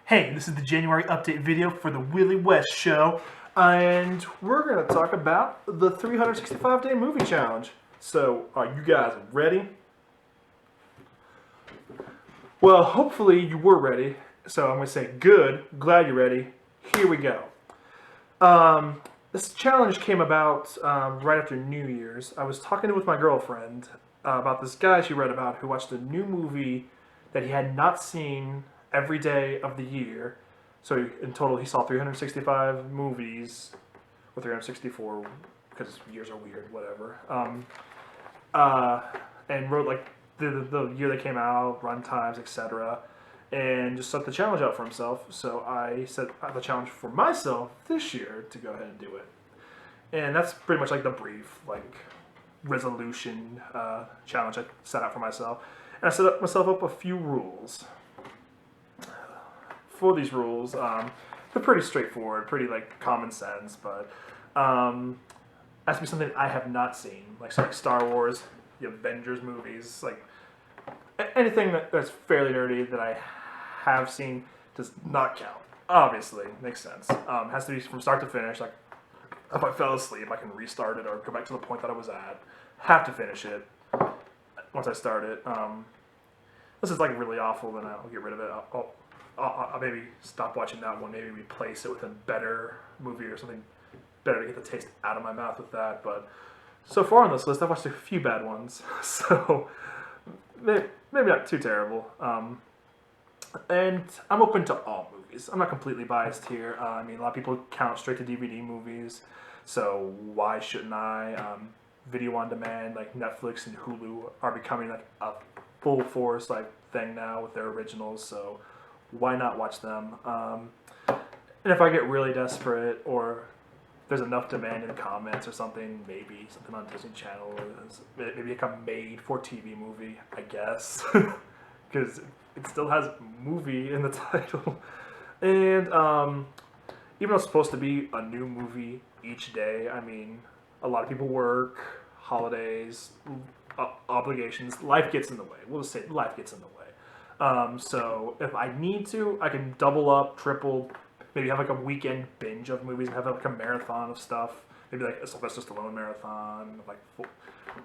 Hey, this is the January update video for the Willie West Show, and we're going to talk about the 365-day movie challenge. So, are you guys ready? Well, hopefully you were ready. So I'm going to say good, glad you're ready. Here we go. This challenge came about right after New Year's. I was talking with my girlfriend about this guy she read about who watched a new movie that he had not seen every day of the year. So in total, he saw 365 movies, or 364 because years are weird, whatever. And wrote like the year they came out, run times, etc. And just set the challenge out for himself. So I set the challenge for myself this year to go ahead and do it. And that's pretty much like the brief, like resolution challenge I set out for myself. And I set up myself up a few rules. For these rules, they're pretty straightforward, pretty like common sense, but has to be something I have not seen, like Star Wars, the Avengers movies, like anything that's fairly nerdy that I have seen does not count. Obviously, makes sense. Has to be from start to finish. Like if I fell asleep, I can restart it or go back to the point that I was at. Have to finish it once I start it. This is like really awful, then I'll get rid of it. I'll maybe stop watching that one, maybe replace it with a better movie or something better to get the taste out of my mouth with that. But so far on this list, I've watched a few bad ones, so maybe not too terrible. And I'm open to all movies. I'm not completely biased here. I mean, a lot of people count straight to DVD movies, so why shouldn't I? Video on demand, like Netflix and Hulu, are becoming like a full force like thing now with their originals, so why not watch them? And if I get really desperate or there's enough demand in the comments or something, maybe something on Disney Channel, or maybe like a made-for-TV movie, I guess, because it still has movie in the title. And even though it's supposed to be a new movie each day, I mean, a lot of people work, holidays, obligations, life gets in the way. We'll just say life gets in the way. So if I need to, I can double up, triple, maybe have like a weekend binge of movies and have like a marathon of stuff. Maybe like a Sylvester Stallone marathon, like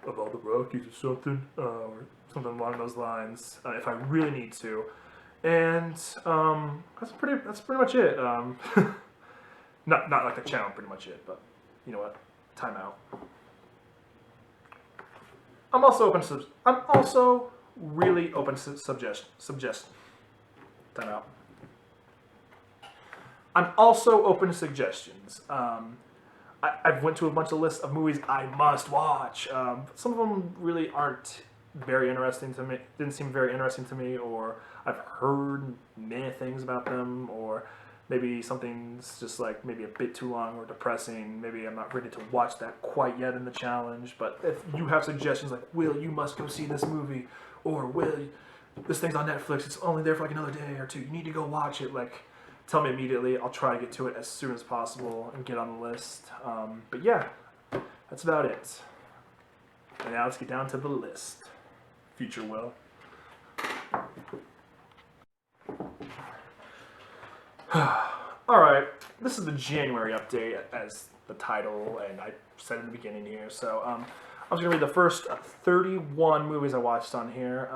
of all the Rockies or something, or something along those lines. If I really need to, and that's pretty much it. Not like the channel, pretty much it, but you know what? Time out. I'm also really open to suggest. Time out. I'm also open to suggestions. I've went to a bunch of lists of movies I must watch. Some of them really aren't very interesting to me. Didn't seem very interesting to me, or I've heard many things about them, or maybe something's just like maybe a bit too long or depressing. Maybe I'm not ready to watch that quite yet in the challenge. But if you have suggestions like, Will, you must go see this movie, or Will, this thing's on Netflix, it's only there for like another day or two, you need to go watch it, like, tell me immediately. I'll try to get to it as soon as possible and get on the list. But yeah, that's about it. And now let's get down to the list. Future Will. Alright, this is the January update as the title, and I said in the beginning here. So I was going to read the first 31 movies I watched on here,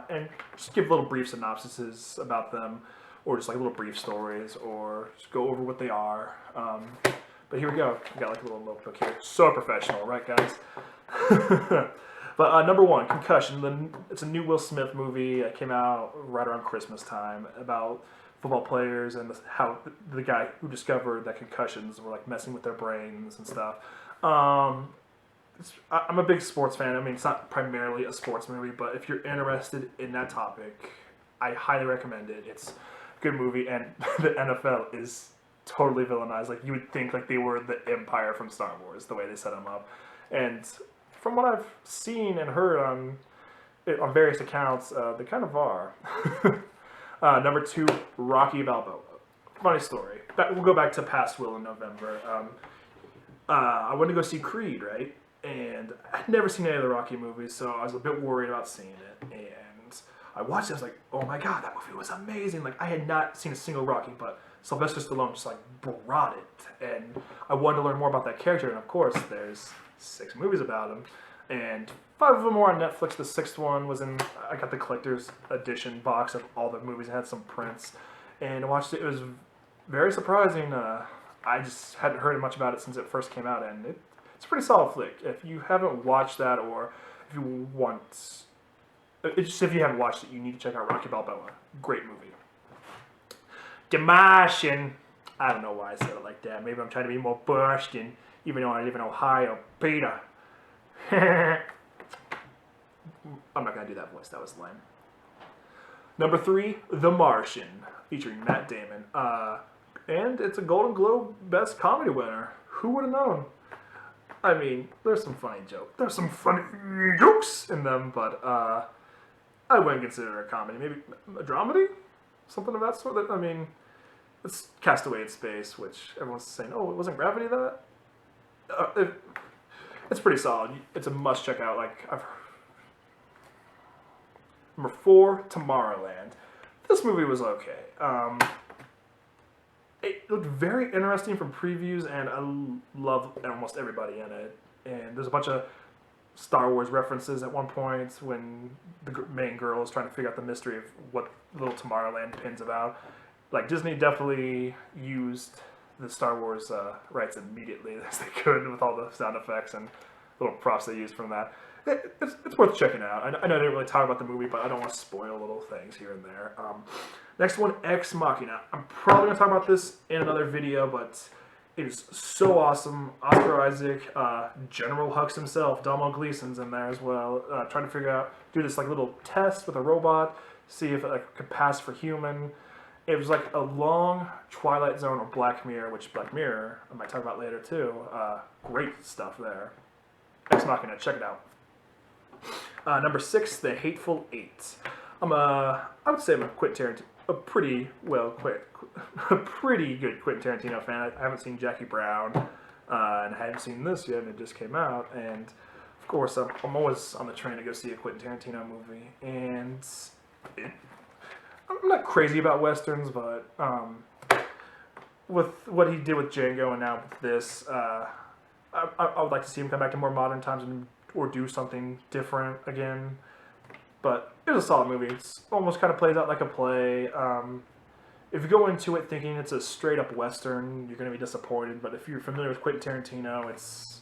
and just give little brief synopsises about them, or just like little brief stories, or just go over what they are. But here we go. We got like a little notebook here. So professional, right, guys? But number one, Concussion. It's a new Will Smith movie. It came out right around Christmas time, about football players and how the guy who discovered that concussions were like messing with their brains and stuff. I'm a big sports fan. I mean, it's not primarily a sports movie, but if you're interested in that topic, I highly recommend it. It's a good movie, and the NFL is totally villainized. Like, you would think like they were the Empire from Star Wars, the way they set them up. And from what I've seen and heard on various accounts, they kind of are. Number two, Rocky Balboa. Funny story. We'll go back to past Will in November. I went to go see Creed, right? And I'd never seen any of the Rocky movies, so I was a bit worried about seeing it. And I watched it, I was like, oh my god, that movie was amazing. Like, I had not seen a single Rocky, but Sylvester Stallone just like brought it, and I wanted to learn more about that character. And of course, there's 6 movies about him, and 5 of them were on Netflix. The 6th one was in. I got the collector's edition box of all the movies. It had some prints, and I watched it. It was very surprising. I just hadn't heard much about it since it first came out, and it's a pretty solid flick. If you haven't watched that, or if you want, if you haven't watched it, you need to check out Rocky Balboa. Great movie. The Martian. I don't know why I said it like that. Maybe I'm trying to be more Boston, even though I live in Ohio. Peter. I'm not going to do that voice. That was lame. Number 3, The Martian, featuring Matt Damon. And it's a Golden Globe Best Comedy winner. Who would have known? I mean, there's some funny jokes. There's some funny jokes in them, but I wouldn't consider it a comedy. Maybe a dramedy? Something of that sort. I mean, it's Castaway in Space, which everyone's saying, oh, it wasn't Gravity that? It's pretty solid. It's a must check out. Like, Number 4, Tomorrowland. This movie was okay. It looked very interesting from previews, and I love almost everybody in it. And there's a bunch of Star Wars references at one point when the main girl is trying to figure out the mystery of what little Tomorrowland pin's about. Like, Disney definitely used the Star Wars rights immediately as they could with all the sound effects and little props they used from that. It's worth checking out. I know I didn't really talk about the movie, but I don't want to spoil little things here and there. Next one, Ex Machina. I'm probably going to talk about this in another video, but it is so awesome. Oscar Isaac, General Hux himself, Domhnall Gleeson's in there as well. Trying to do this like little test with a robot, see if it could pass for human. It was like a long Twilight Zone or Black Mirror, which Black Mirror I might talk about later too. Great stuff there. Ex Machina, check it out. Number 6, The Hateful Eight. I would say I'm a pretty good Quentin Tarantino fan. I haven't seen Jackie Brown, and I haven't seen this yet, and it just came out. And of course, I'm always on the train to go see a Quentin Tarantino movie. And I'm not crazy about westerns, but with what he did with Django and now with this, I would like to see him come back to more modern times or do something different again. But it was a solid movie. It almost kind of plays out like a play. If you go into it thinking it's a straight-up Western, you're going to be disappointed. But if you're familiar with Quentin Tarantino, it's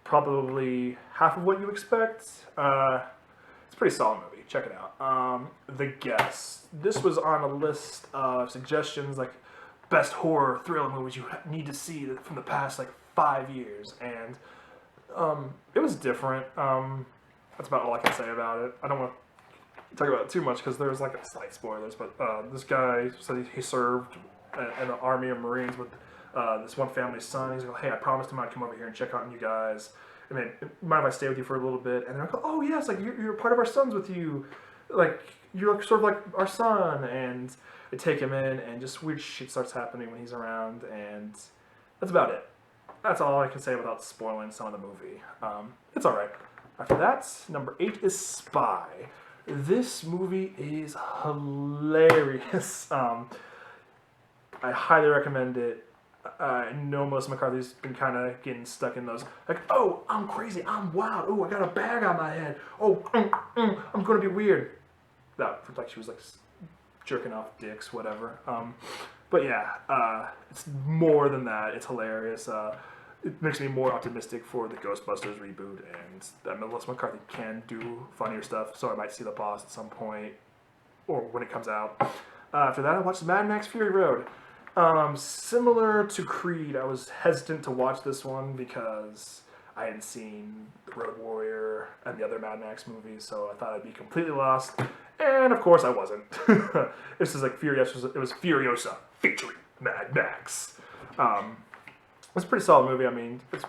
probably half of what you expect. It's a pretty solid movie. Check it out. The Guest. This was on a list of suggestions, like best horror thriller movies you need to see from the past, like 5 years. And it was different. That's about all I can say about it. I don't want to talk about it too much because there's like slight spoilers, but this guy said he served in the army of Marines with this one family's son. He's like, hey, I promised him I'd come over here and check on you guys. I mean, mind if I stay with you for a little bit? And they're like, oh yes, like you're part of our son's with you. Like, you're sort of like our son. And they take him in, and just weird shit starts happening when he's around, and that's about it. That's all I can say without spoiling some of the movie. It's alright. After that, number 8 is Spy. This movie is hilarious. I highly recommend it. I know Melissa McCarthy's been kind of getting stuck in those, like, oh, I'm crazy, I'm wild, oh, I got a bag on my head, oh, I'm going to be weird. That, like she was like jerking off dicks, whatever. But yeah, it's more than that. It's hilarious. It makes me more optimistic for the Ghostbusters reboot, and that Melissa McCarthy can do funnier stuff, so I might see The Boss at some point, or when it comes out. After that, I watched Mad Max Fury Road. Similar to Creed, I was hesitant to watch this one because I hadn't seen Road Warrior and the other Mad Max movies, so I thought I'd be completely lost, and of course I wasn't. This is like Furiosa. It was Furiosa featuring Mad Max. It's a pretty solid movie. I mean, it's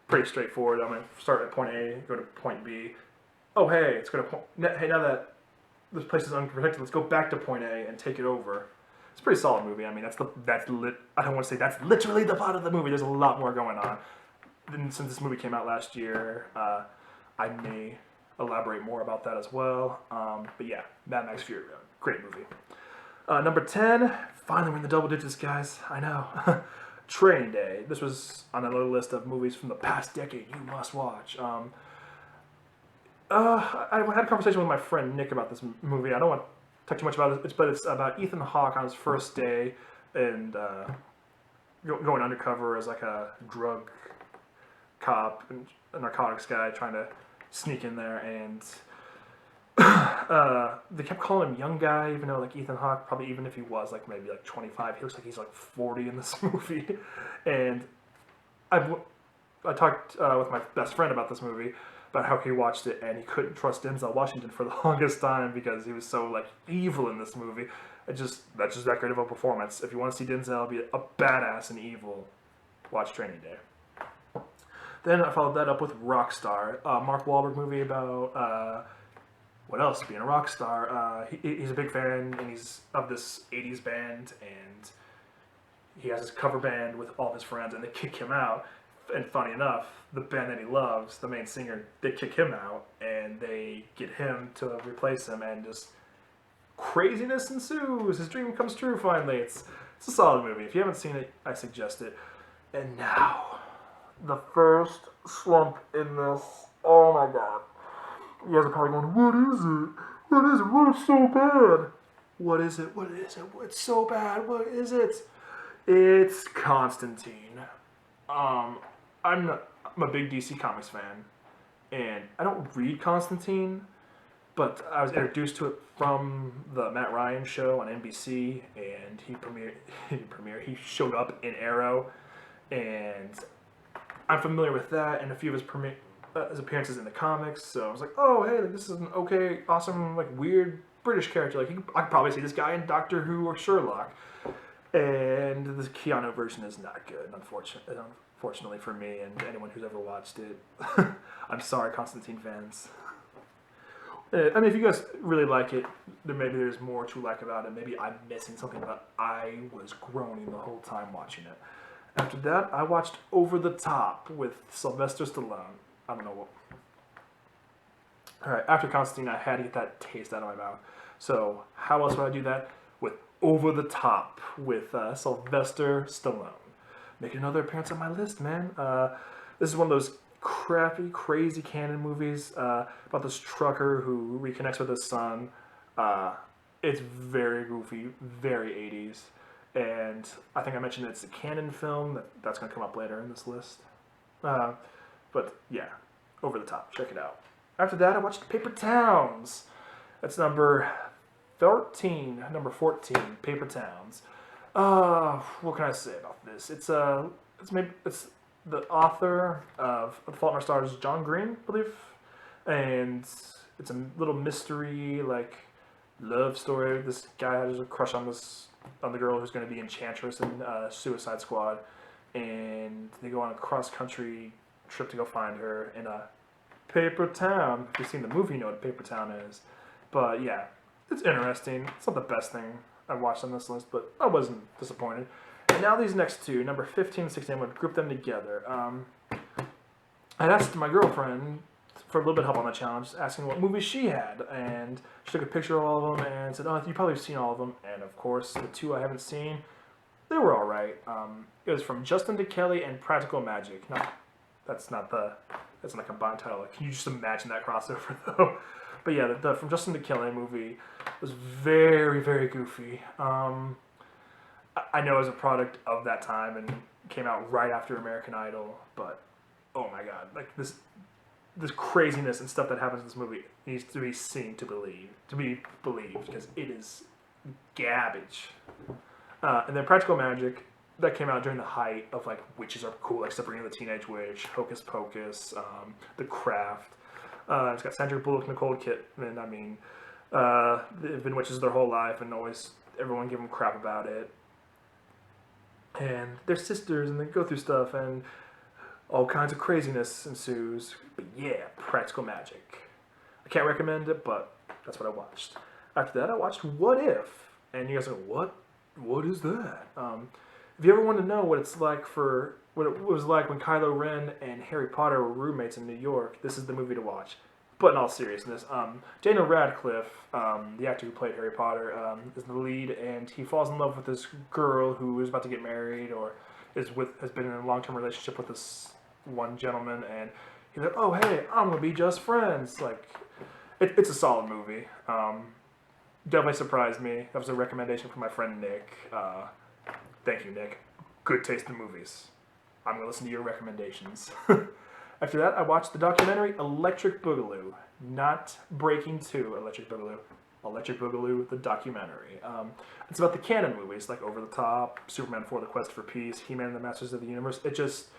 pretty straightforward. I'm going to start at point A, go to point B. Oh, hey, it's going to hey, now that this place is unprotected, let's go back to point A and take it over. It's a pretty solid movie. I mean, I don't want to say that's literally the plot of the movie. There's a lot more going on. And since this movie came out last year, I may elaborate more about that as well. But yeah, Mad Max Fury Road. Great movie. Number 10, finally we're in the double digits, guys. I know. Training Day. This was on a little list of movies from the past decade you must watch. I had a conversation with my friend Nick about this movie. I don't want to talk too much about it, but it's about Ethan Hawke on his first day and going undercover as like a drug cop and a narcotics guy trying to sneak in there, and they kept calling him young guy, even though like Ethan Hawke, probably even if he was like maybe like 25, he looks like he's like 40 in this movie. And I talked with my best friend about this movie, about how he watched it, and he couldn't trust Denzel Washington for the longest time because he was so like evil in this movie. That's just that great of a performance. If you want to see Denzel be a badass and evil, watch Training Day. Then I followed that up with Rockstar, Mark Wahlberg movie about what else? Being a rock star. He's a big fan, and he's of this '80s band, and he has his cover band with all his friends, and they kick him out. And funny enough, the band that he loves, the main singer, they kick him out, and they get him to replace him, and just craziness ensues. His dream comes true finally. It's a solid movie. If you haven't seen it, I suggest it. And now, the first slump in this. Oh my god. You guys are probably going, what is it? What is it? What is so bad? What is it? What is it? What's so bad? What is it? It's Constantine. I'm a big DC Comics fan, and I don't read Constantine, but I was introduced to it from the Matt Ryan show on NBC, and he showed up in Arrow, and I'm familiar with that and a few of his appearances in the comics. So I was like, oh hey, like, this is an okay, awesome, like weird British character. Like I could probably see this guy in Doctor Who or Sherlock. And the Keanu version is not good, unfortunately for me and anyone who's ever watched it. I'm sorry, Constantine fans. I mean, if you guys really like it, then maybe there's more to like about it. Maybe I'm missing something, but I was groaning the whole time watching it. After that, I watched Over the Top with Sylvester Stallone. I don't know what. Alright, after Constantine, I had to get that taste out of my mouth. So, how else would I do that? With Over the Top with Sylvester Stallone. Making another appearance on my list, man. This is one of those crappy, crazy canon movies about this trucker who reconnects with his son. It's very goofy, very 80s. And I think I mentioned it's a canon film. That's going to come up later in this list. But yeah, Over the Top. Check it out. After that, I watched Paper Towns. That's number 14, Paper Towns. What can I say about this? It's the author of The Fault in Our Stars, John Green, I believe, and it's a little mystery, like love story. This guy has a crush on the girl who's going to be Enchantress in Suicide Squad, and they go on a cross country trip to go find her in a paper town. If you've seen the movie, you know what a paper town is. But yeah, it's interesting. It's not the best thing I've watched on this list, but I wasn't disappointed. And now these next two, number 15 and 16, I'm going to group them together. I'd asked my girlfriend for a little bit of help on the challenge, asking what movies she had, and she took a picture of all of them and said, oh, you probably have seen all of them. And of course, the two I haven't seen, they were alright. It was from Justin DeKelly and Practical Magic. That's not a combined title. Can you just imagine that crossover, though? But yeah, the from Justin DeKelly movie was very, very goofy. I know it was a product of that time and came out right after American Idol, but oh my god, like this craziness and stuff that happens in this movie needs to be seen to be believed, because it is garbage. And then Practical Magic, that came out during the height of like witches are cool, like Sabrina the Teenage Witch, Hocus Pocus, The Craft. It's got Sandra Bullock, Nicole Kidman. I mean, they've been witches their whole life, and always everyone give them crap about it. And they're sisters, and they go through stuff, and all kinds of craziness ensues. But yeah, Practical Magic. I can't recommend it, but that's what I watched. After that, I watched What If, and you guys are like, what? What is that? If you ever want to know what it's like what it was like when Kylo Ren and Harry Potter were roommates in New York, this is the movie to watch. But in all seriousness, Daniel Radcliffe, the actor who played Harry Potter, is the lead, and he falls in love with this girl who is about to get married or has been in a long-term relationship with this one gentleman, and he's like, "Oh, hey, I'm gonna be just friends." Like, it's a solid movie. Definitely surprised me. That was a recommendation from my friend Nick. Thank you, Nick. Good taste in movies. I'm gonna listen to your recommendations. After that, I watched the documentary Electric Boogaloo. Not Breaking 2 Electric Boogaloo. Electric Boogaloo, the documentary. It's about the canon movies, like Over the Top, Superman 4, The Quest for Peace, He-Man and the Masters of the Universe. It's just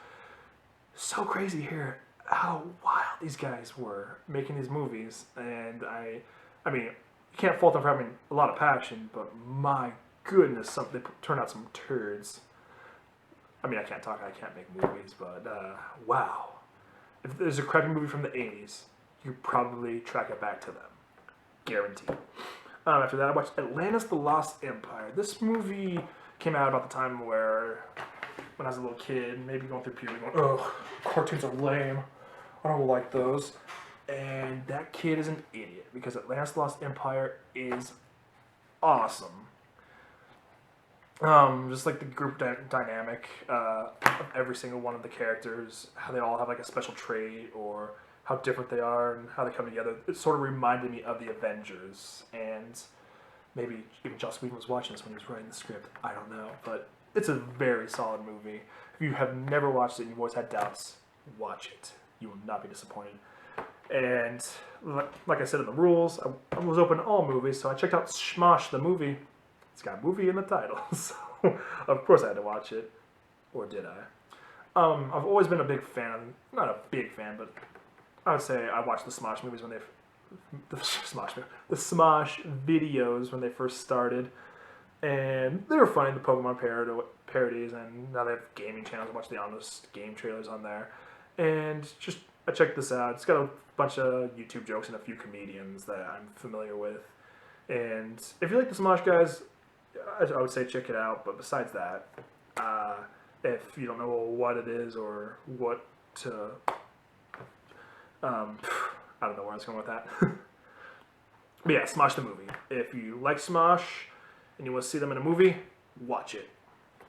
so crazy here how wild these guys were making these movies. And I mean, you can't fault them for having a lot of passion, but my goodness, they turned out some turds. I mean, I can't make movies, but wow. If there's a crappy movie from the 80s, you probably track it back to them. Guaranteed. After that, I watched Atlantis, the Lost Empire. This movie came out about the time where, when I was a little kid, maybe going through puberty, going, "Ugh, cartoons are lame. I don't like those." And that kid is an idiot, because Atlantis, the Lost Empire is awesome. Just like the group dynamic of every single one of the characters, how they all have like a special trait or how different they are and how they come together. It sort of reminded me of the Avengers, and maybe even Joss Whedon was watching this when he was writing the script. I don't know, but it's a very solid movie. If you have never watched it and you've always had doubts, watch it. You will not be disappointed. And like I said in the rules, I was open to all movies, so I checked out Smosh, the movie. It's got movie in the title, so of course I had to watch it. Or did I? I've always been a big fan, not a big fan, but I would say I watched the Smosh movies when the Smosh videos when they first started. And they were funny, the Pokemon parodies, and now they have gaming channels. I watch the honest game trailers on there. And just, I checked this out. It's got a bunch of YouTube jokes and a few comedians that I'm familiar with. And if you like the Smosh guys, I would say check it out. But besides that, if you don't know what it is or what to... I don't know where I was going with that. But yeah, Smosh the movie. If you like Smosh and you want to see them in a movie, watch it.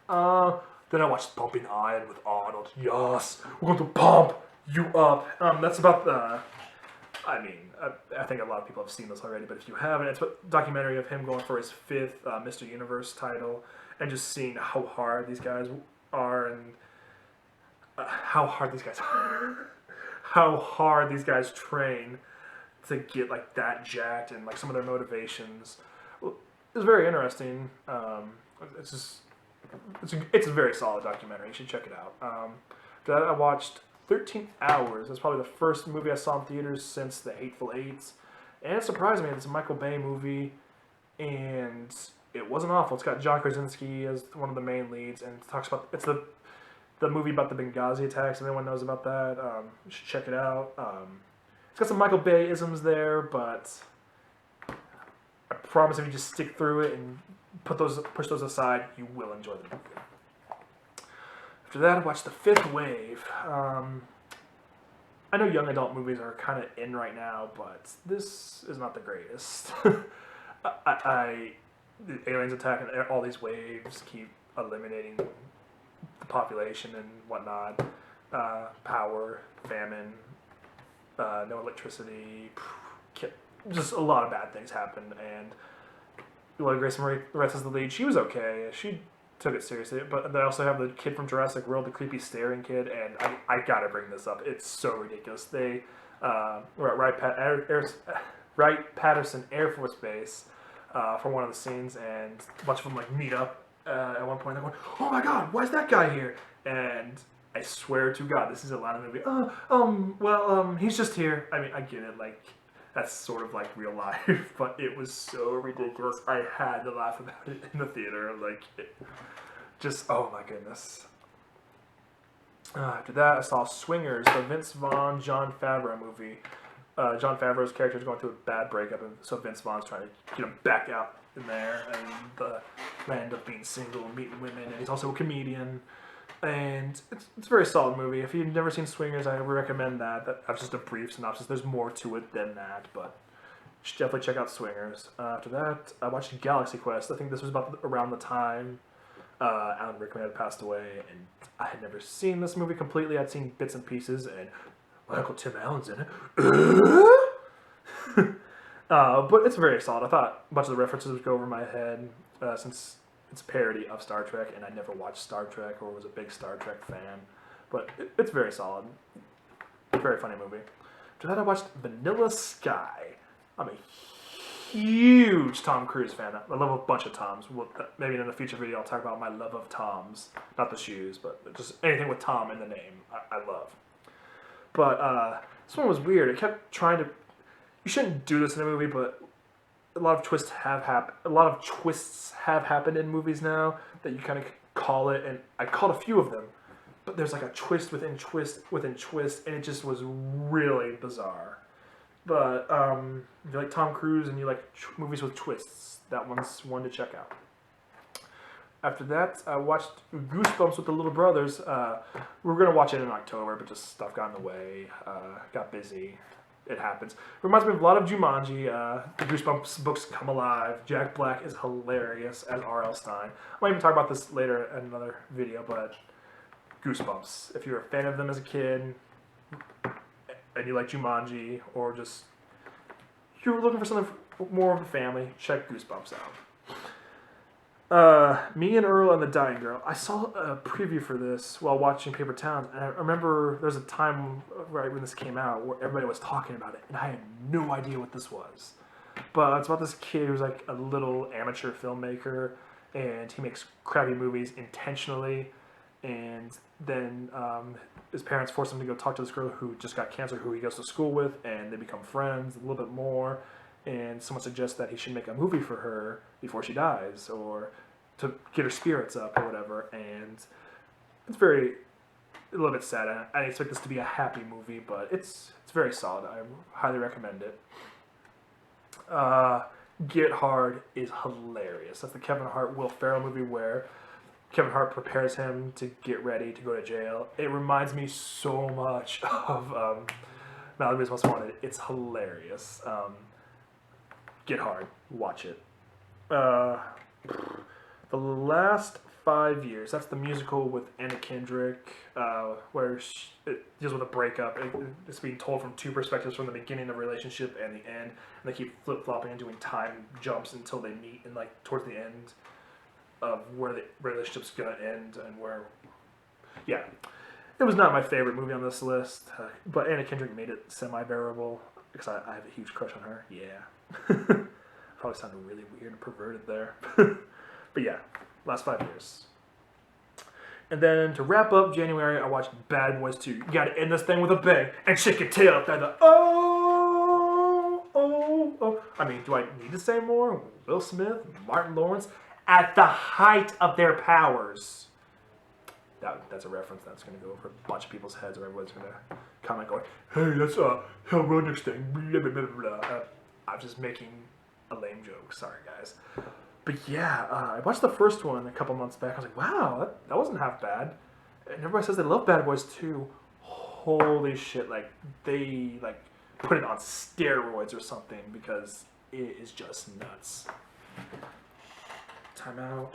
Then I watched Pumping Iron with Arnold. Yes, we're going to pump you up. That's about the... I mean, I think a lot of people have seen this already, but if you haven't, it's a documentary of him going for his 5th Mr. Universe title and just seeing how hard these guys are and how hard these guys are. How hard these guys train to get like that jacked and like some of their motivations. It's very interesting. It's a very solid documentary. You should check it out. After that, I watched 13 Hours. That's probably the first movie I saw in theaters since the Hateful Eight. And it surprised me. It's a Michael Bay movie, and it wasn't awful. It's got John Krasinski as one of the main leads, and it talks about the movie about the Benghazi attacks. If anyone knows about that, you should check it out. It's got some Michael Bay isms there, but I promise if you just stick through it and push those aside, you will enjoy the movie. After that, I watched The Fifth Wave. I know young adult movies are kind of in right now, but this is not the greatest. The aliens attack and all these waves keep eliminating the population and whatnot. Power, famine, no electricity, just a lot of bad things happen. And Grace Marie Rest is the lead. She was okay. She took it seriously, but they also have the kid from Jurassic World, the creepy staring kid, and I gotta bring this up. It's so ridiculous. They were at Wright-Patterson Air Force Base for one of the scenes, and a bunch of them like meet up at one point. They're going, "Oh my God, why is that guy here?" And I swear to God, this is a Atlanta movie. He's just here. I mean, I get it, like, that's sort of like real life, but it was so ridiculous. I had to laugh about it in the theater. Like, oh my goodness. After that, I saw Swingers, the Vince Vaughn, Jon Favreau movie. Jon Favreau's character is going through a bad breakup, and so Vince Vaughn's trying to get him back out in there, and they end up being single and meeting women, and he's also a comedian. And it's a very solid movie. If you've never seen Swingers, I would recommend that. That's just a brief synopsis. There's more to it than that, but you should definitely check out Swingers. After that, I watched Galaxy Quest. I think this was about around the time Alan Rickman had passed away, and I had never seen this movie completely. I'd seen bits and pieces, and my Uncle Tim Allen's in it. But it's very solid. I thought a bunch of the references would go over my head since it's a parody of Star Trek, and I never watched Star Trek or was a big Star Trek fan. But it's very solid. Very funny movie. After that, I watched Vanilla Sky. I'm a huge Tom Cruise fan. I love a bunch of Toms. Maybe in a future video I'll talk about my love of Toms. Not the shoes, but just anything with Tom in the name, I love. But this one was weird. It kept trying to... You shouldn't do this in a movie, but a lot of twists have happened. A lot of twists have happened in movies now that you kind of call it, and I called a few of them. But there's like a twist within twist within twist, and it just was really bizarre. But if you like Tom Cruise and you like movies with twists, that one's one to check out. After that, I watched Goosebumps with the little brothers. We were going to watch it in October, but just stuff got in the way. Got busy. It happens. It reminds me of a lot of Jumanji. The Goosebumps books come alive. Jack Black is hilarious as R.L. Stine. I might even talk about this later in another video, but Goosebumps. If you're a fan of them as a kid, and you like Jumanji, or just you're looking for something more of a family, check Goosebumps out. Me and Earl and the Dying Girl. I saw a preview for this while watching Paper Towns, and I remember there was a time right when this came out where everybody was talking about it, and I had no idea what this was. But it's about this kid who's like a little amateur filmmaker, and he makes crappy movies intentionally, and then his parents force him to go talk to this girl who just got cancer, who he goes to school with, and they become friends a little bit more. And someone suggests that he should make a movie for her before she dies, or to get her spirits up, or whatever. And it's a little bit sad. I didn't expect this to be a happy movie, but it's very solid. I highly recommend it. Get Hard is hilarious. That's the Kevin Hart, Will Ferrell movie where Kevin Hart prepares him to get ready to go to jail. It reminds me so much of Malibu's Most Wanted. It's hilarious. Get Hard. Watch it. The Last 5 Years. That's the musical with Anna Kendrick, where it deals with a breakup. It's being told from two perspectives, from the beginning of the relationship and the end. And they keep flip-flopping and doing time jumps until they meet, and like towards the end of where the relationship's gonna end and where... Yeah. It was not my favorite movie on this list, but Anna Kendrick made it semi-bearable because I have a huge crush on her. Yeah. Probably sounded really weird and perverted there. But yeah, Last 5 Years. And then to wrap up January, I watched Bad Boys 2. You gotta end this thing with a bang and shake your tail after the oh. I mean, do I need to say more? Will Smith, Martin Lawrence, at the height of their powers. That's a reference that's going to go over a bunch of people's heads, or everyone's going to comment going, hey, that's a Hell Runners thing. Blah, blah, blah, blah. I'm just making a lame joke. Sorry, guys. But yeah, I watched the first one a couple months back. I was like, wow, that wasn't half bad. And everybody says they love Bad Boys 2. Holy shit, like, they, like, put it on steroids or something because it is just nuts. Time out.